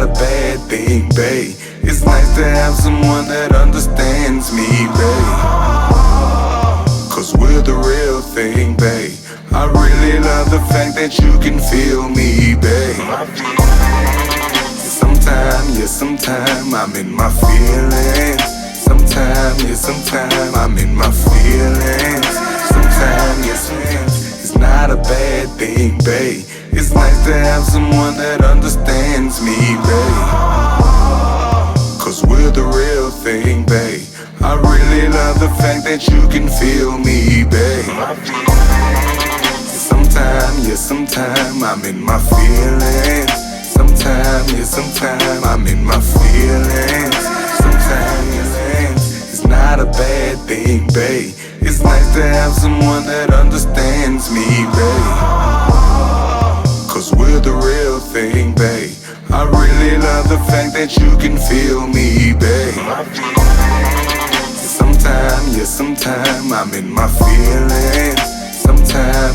not a bad thing, babe. It's nice to have someone that understands me, babe. Cause we're the real thing, babe. I really love the fact that you can feel me, babe. Sometime I'm in my feelings. Sometime I'm in my feelings. Sometime it's not a bad thing, babe. It's nice to have someone that understands me, babe. Cause we're the real thing, babe. I really love the fact that you can feel me, babe. Sometime I'm in my feelings. Sometime I'm in my feelings. Sometimes it's not a bad thing, babe. It's nice to have someone that understands me, babe. Cause we're the real thing, babe. I really love the fact that you can feel me, babe. Sometime I'm in my feelings. Sometime